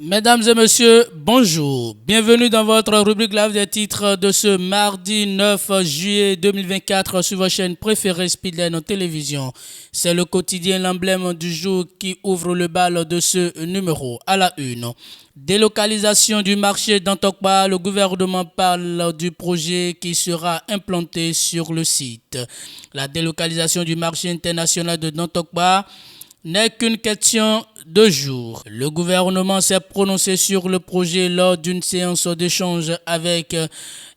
Mesdames et messieurs, bonjour. Bienvenue dans votre rubrique live des titres de ce mardi 9 juillet 2024 sur votre chaîne préférée Speedline Télévision. C'est le quotidien, l'emblème du jour qui ouvre le bal de ce numéro. À la une, délocalisation du marché d'Antokpa. Le gouvernement parle du projet qui sera implanté sur le site. La délocalisation du marché international de Dantokpa n'est qu'une question de jours. Le gouvernement s'est prononcé sur le projet lors d'une séance d'échange avec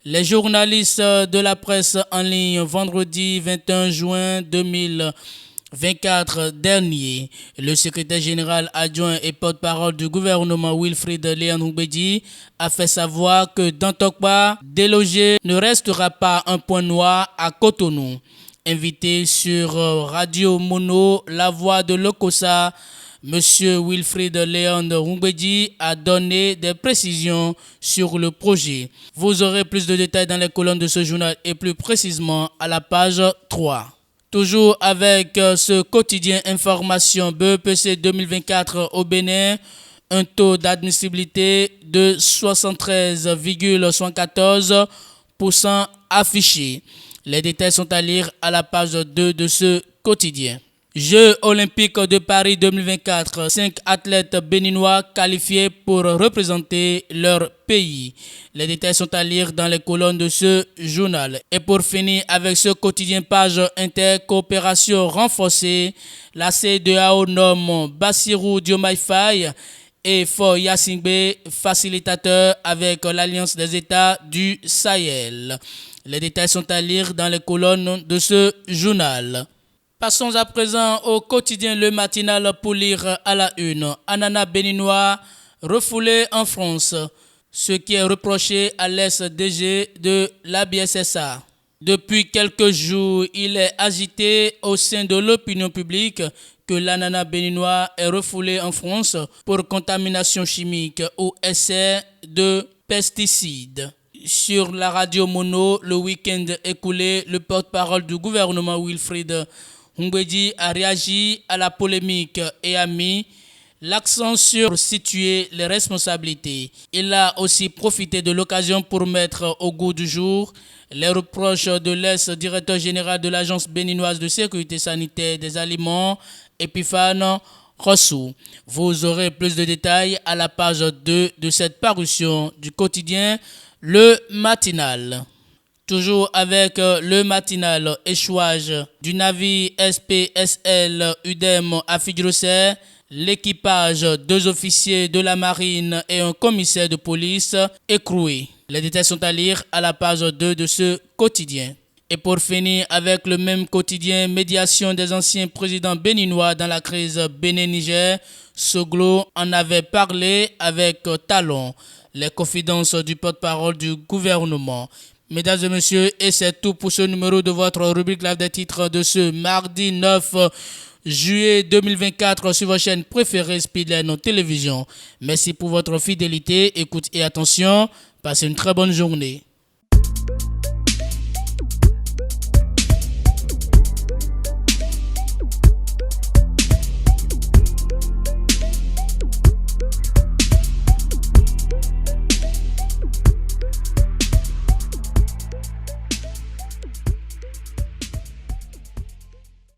les journalistes de la presse en ligne vendredi 21 juin 2024 dernier. Le secrétaire général adjoint et porte-parole du gouvernement Wilfried Léon Ngoubedi a fait savoir que Dantokpa délogé ne restera pas un point noir à Cotonou. Invité sur Radio Mono, la voix de l'Okosa, M. Wilfried Léon Ngoubedi a donné des précisions sur le projet. Vous aurez plus de détails dans les colonnes de ce journal et plus précisément à la page 3. Toujours avec ce quotidien information BEPC 2024 au Bénin, un taux d'admissibilité de 73,74% affiché. Les détails sont à lire à la page 2 de ce quotidien. Jeux olympiques de Paris 2024. 5 athlètes béninois qualifiés pour représenter leur pays. Les détails sont à lire dans les colonnes de ce journal. Et pour finir avec ce quotidien page intercoopération renforcée, la CEDEAO nomme Bassirou Diomaye Faye et Faure Gnassingbé facilitateur avec l'Alliance des États du Sahel. Les détails sont à lire dans les colonnes de ce journal. Passons à présent au quotidien Le Matinal pour lire à la une. Ananas béninois refoulé en France, ce qui est reproché à l'ex-DG de la BSSA. Depuis quelques jours, il est agité au sein de l'opinion publique que l'ananas béninois est refoulé en France pour contamination chimique ou essai de pesticides. Sur la radio Mono, le week-end écoulé, le porte-parole du gouvernement Wilfried Ngoubedi a réagi à la polémique et a mis l'accent sur situer les responsabilités. Il a aussi profité de l'occasion pour mettre au goût du jour les reproches de l'ex-directeur général de l'Agence béninoise de sécurité sanitaire des aliments, Epiphane Rossou. Vous aurez plus de détails à la page 2 de cette parution du quotidien Le Matinal. Toujours avec Le Matinal, échouage du navire SPSL UDEM à Fidjrosset, l'équipage, 2 officiers de la marine et un commissaire de police écroué. Les détails sont à lire à la page 2 de ce quotidien. Et pour finir avec le même quotidien, médiation des anciens présidents béninois dans la crise Bénin-Niger, Soglo en avait parlé avec Talon. Les confidences du porte-parole du gouvernement. Mesdames et messieurs, et c'est tout pour ce numéro de votre rubrique live des titres de ce mardi 9 juillet 2024 sur votre chaîne préférée Speedline Télévision. Merci pour votre fidélité, écoute et attention. Passez une très bonne journée.